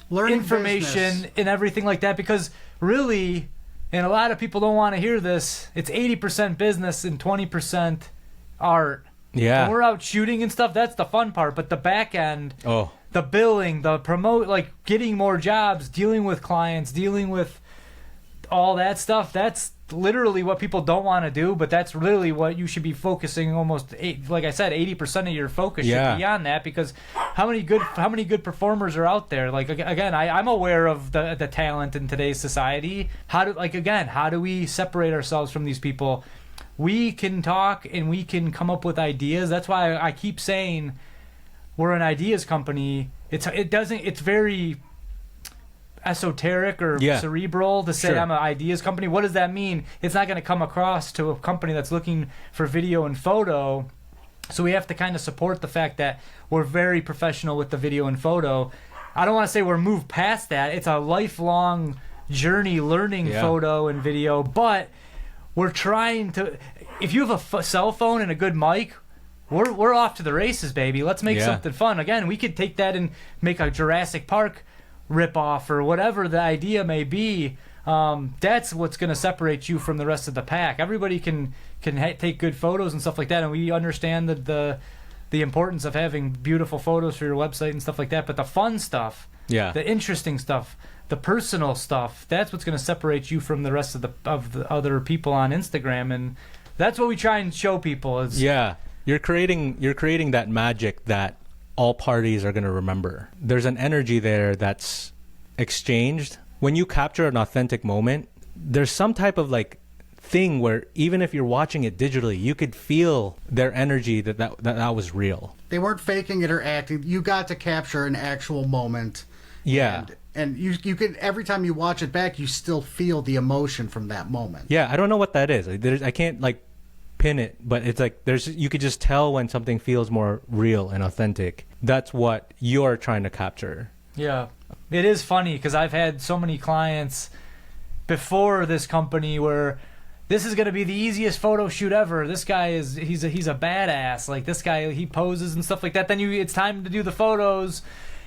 learning information, business. And everything like that, because really. And a lot of people don't want to hear this. It's 80% business and 20% art. Yeah. When we're out shooting and stuff, that's the fun part. But the back end, the billing, the promote, like getting more jobs, dealing with clients, dealing with all that stuff, that's literally what people don't want to do. But that's literally what you should be focusing almost, like I said, 80% of your focus should be on that, because how many good performers are out there? Like, again, I'm aware of the talent in today's society. How do we separate ourselves from these people? We can talk and we can come up with ideas. That's why I keep saying we're an ideas company. It's very esoteric or cerebral to say I'm an ideas company. What does that mean? It's not going to come across to a company that's looking for video and photo. So we have to kind of support the fact that we're very professional with the video and photo. I don't want to say we're moved past that. It's a lifelong journey learning photo and video, but we're trying to. If you have a cell phone and a good mic, we're off to the races, baby. Let's make something fun. Again, we could take that and make a Jurassic Park ripoff or whatever the idea may be. That's what's going to separate you from the rest of the pack. Everybody can take good photos and stuff like that, and we understand the importance of having beautiful photos for your website and stuff like that. But the fun stuff, the interesting stuff, the personal stuff, that's what's going to separate you from the rest of the other people on Instagram, and that's what we try and show people. Is you're creating that magic that all parties are going to remember. There's an energy there that's exchanged. When you capture an authentic moment, there's some type of like thing where even if you're watching it digitally, you could feel their energy that was real. They weren't faking it or acting. You got to capture an actual moment. Yeah. And you can, every time you watch it back, you still feel the emotion from that moment. Yeah, I don't know what that is. I can't like pin it, but it's like you could just tell when something feels more real and authentic. That's what you're trying to capture. Yeah. It is funny because I've had so many clients before this company where this is going to be the easiest photo shoot ever. This guy he's a badass. Like this guy, he poses and stuff like that. Then it's time to do the photos.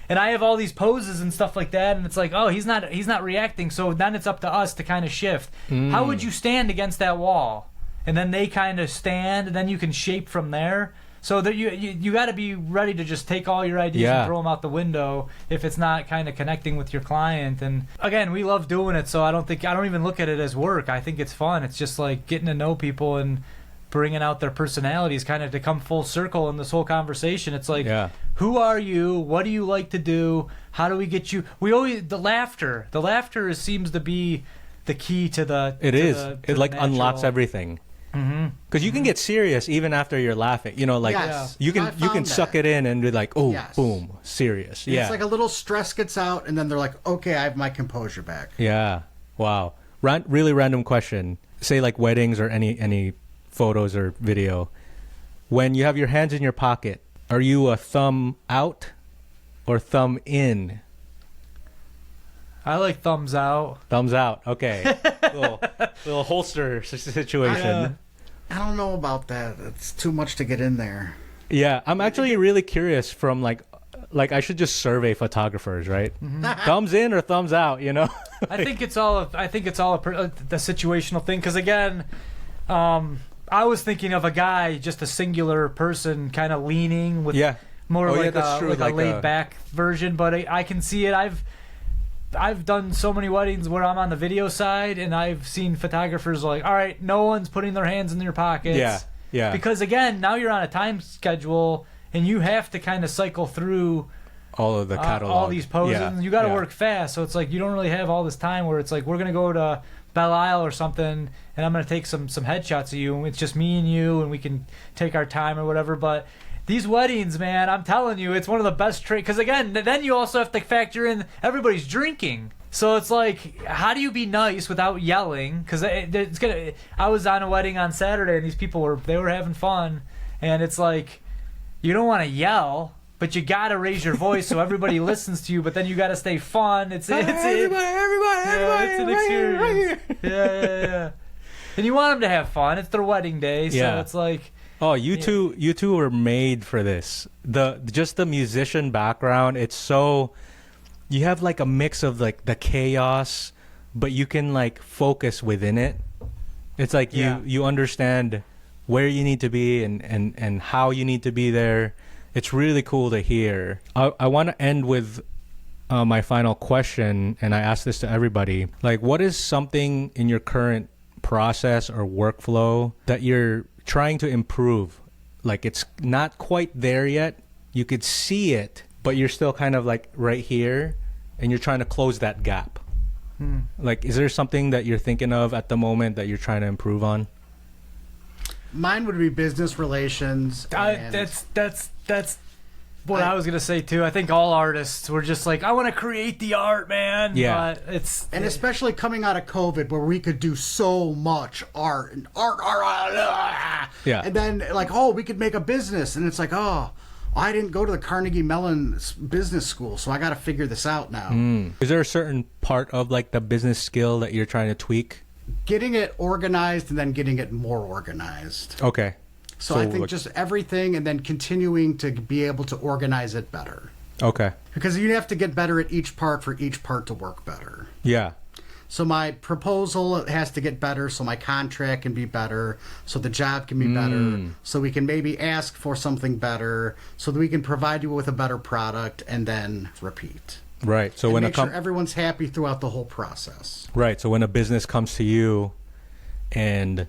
And I have all these poses and stuff like that, and it's like, oh, he's not reacting. So then it's up to us to kind of shift. How would you stand against that wall? And then they kind of stand, and then you can shape from there. So that you got to be ready to just take all your ideas and throw them out the window if it's not kind of connecting with your client. And again, we love doing it, so I don't even look at it as work. I think it's fun. It's just like getting to know people and bringing out their personalities, kind of to come full circle in this whole conversation. It's like, who are you? What do you like to do? How do we get you? The laughter seems to be the key to the. It like unlocks everything. Because you can get serious even after you're laughing. You know, like you can suck it in and be like, oh, boom, serious. It's like a little stress gets out, and then they're like, okay, I have my composure back. Yeah. Wow. Really random question. Say like weddings or any photos or video. When you have your hands in your pocket, are you a thumb out or thumb in? I like thumbs out. Thumbs out. Okay. little holster situation. I don't know about that. It's too much to get in there. Yeah, I'm actually really curious from like I should just survey photographers, right? Thumbs in or thumbs out, you know? I think it's all the situational thing, because again, I was thinking of a guy, just a singular person, kind of leaning with more like a laid back version, but I can see it. I've done so many weddings where I'm on the video side, and I've seen photographers like, all right, no one's putting their hands in their pockets. Yeah. Because again, now you're on a time schedule, and you have to kind of cycle through all of the catalog, all these poses. And you got to work fast, so it's like you don't really have all this time where it's like we're gonna go to Belle Isle or something, and I'm gonna take some headshots of you, and it's just me and you, and we can take our time or whatever. But these weddings, man, I'm telling you, it's one of the best tricks. Because again, then you also have to factor in everybody's drinking. So it's like, how do you be nice without yelling? Because I was on a wedding on Saturday, and these people were having fun, and it's like, you don't want to yell, but you gotta raise your voice so everybody listens to you. But then you gotta stay fun. It's an experience. Yeah. And you want them to have fun. It's their wedding day, so it's like. Oh, you two were made for this. Just the musician background, it's so, you have like a mix of like the chaos, but you can like focus within it. It's like you understand where you need to be and how you need to be there. It's really cool to hear. I want to end with my final question, and I ask this to everybody. Like, what is something in your current process or workflow that you're trying to improve? Like, it's not quite there yet, you could see it, but you're still kind of like right here, and you're trying to close that gap. Like, is there something that you're thinking of at the moment that you're trying to improve on? Mine would be business relations. That's what I was gonna say too. I think all artists were just like, I want to create the art, man. Yeah. But especially coming out of COVID, where we could do so much art. Yeah. And then like, oh, we could make a business, and it's like, oh, I didn't go to the Carnegie Mellon business school, so I got to figure this out now. Is there a certain part of like the business skill that you're trying to tweak? Getting it organized and then getting it more organized. Okay. So I think just everything, and then continuing to be able to organize it better. Okay. Because you have to get better at each part for each part to work better. Yeah. So my proposal has to get better, so my contract can be better, so the job can be better, so we can maybe ask for something better, so that we can provide you with a better product, and then repeat. Right. So and when make sure everyone's happy throughout the whole process. Right. So when a business comes to you and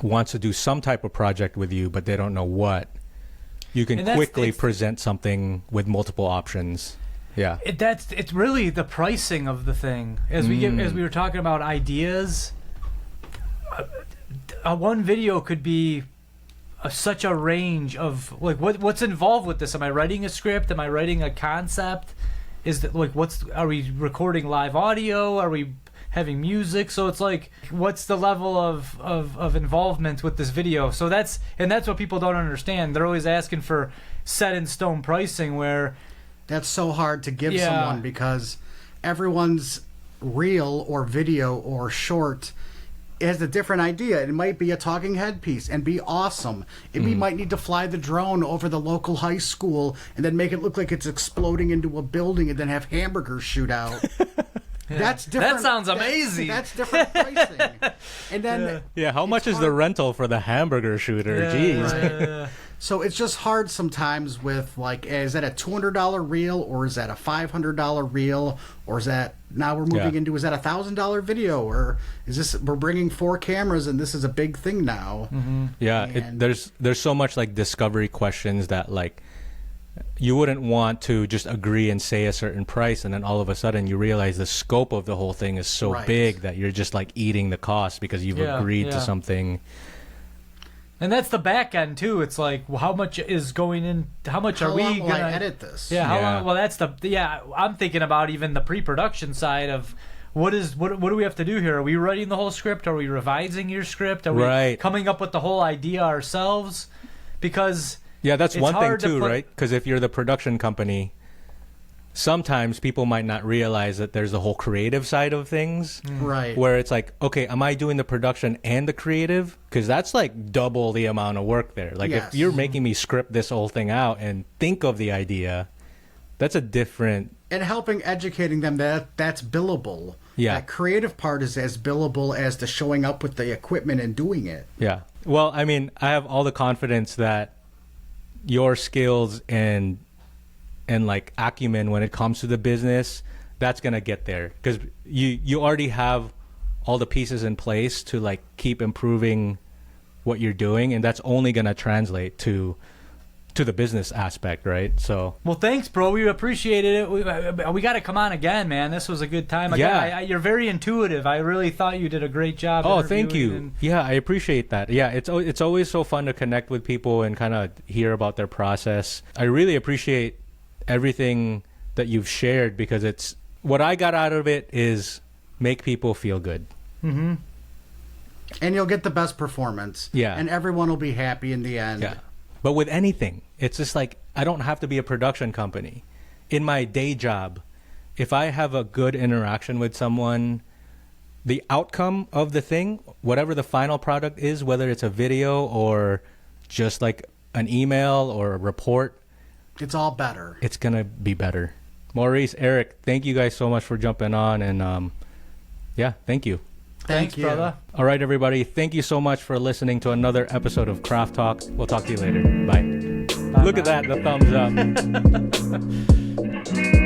wants to do some type of project with you, but they don't know what, you can quickly present something with multiple options. Yeah. It's really the pricing of the thing. As we were talking about ideas, one video could be such a range of like what's involved with this. Am I writing a script? Am I writing a concept? Is that like are we recording live audio? Are we having music? So it's like, what's the level of involvement with this video? So that's what people don't understand. They're always asking for set in stone pricing, where that's so hard to give someone, because everyone's reel or video or short has a different idea. It might be a talking head piece and be awesome. We might need to fly the drone over the local high school and then make it look like it's exploding into a building and then have hamburgers shoot out. Yeah. That's different. That sounds amazing. That's different pricing. And then how much is the rental for the hamburger shooter? Jeez. Right. So it's just hard sometimes with, like, is that a $200 reel, or is that a $500 reel, or is that, now we're moving into, is that a $1,000 video, or is this, we're bringing 4 cameras and this is a big thing now. Yeah, there's so much like discovery questions that like you wouldn't want to just agree and say a certain price, and then all of a sudden you realize the scope of the whole thing is so big that you're just like eating the cost because you've agreed to something. And that's the back end too. It's like, well, how much is going in? How much are we going to edit this? Yeah, how long? Well, that's I'm thinking about even the pre-production side of what do we have to do here? Are we writing the whole script? Are we revising your script? Are we coming up with the whole idea ourselves? Because that's one thing too, right? Because if you're the production company, sometimes people might not realize that there's the whole creative side of things. Right. Where it's like, okay, am I doing the production and the creative? Because that's like double the amount of work there. Like if you're making me script this whole thing out and think of the idea, that's a different... And helping educating them that's billable. Yeah. That creative part is as billable as the showing up with the equipment and doing it. Yeah. Well, I mean, I have all the confidence that your skills and like acumen when it comes to the business, that's gonna get there, because you already have all the pieces in place to like keep improving what you're doing, and that's only gonna translate to the business aspect, right? So well, thanks, bro. We appreciated it. We got to come on again, man. This was a good time. Again, you're very intuitive. I really thought you did a great job. Oh, thank you. Yeah, I appreciate that. Yeah, it's always so fun to connect with people and kind of hear about their process. I really appreciate everything that you've shared, because it's what I got out of it is make people feel good. And you'll get the best performance. Yeah. And everyone will be happy in the end. Yeah. But with anything, it's just like, I don't have to be a production company. In my day job, if I have a good interaction with someone, the outcome of the thing, whatever the final product is, whether it's a video or just like an email or a report, it's all better. It's going to be better. Maurice, Eric, thank you guys so much for jumping on. And thank you. Thanks, brother. All right, everybody. Thank you so much for listening to another episode of Craft Talk. We'll talk to you later. Bye. Look at that, the thumbs up.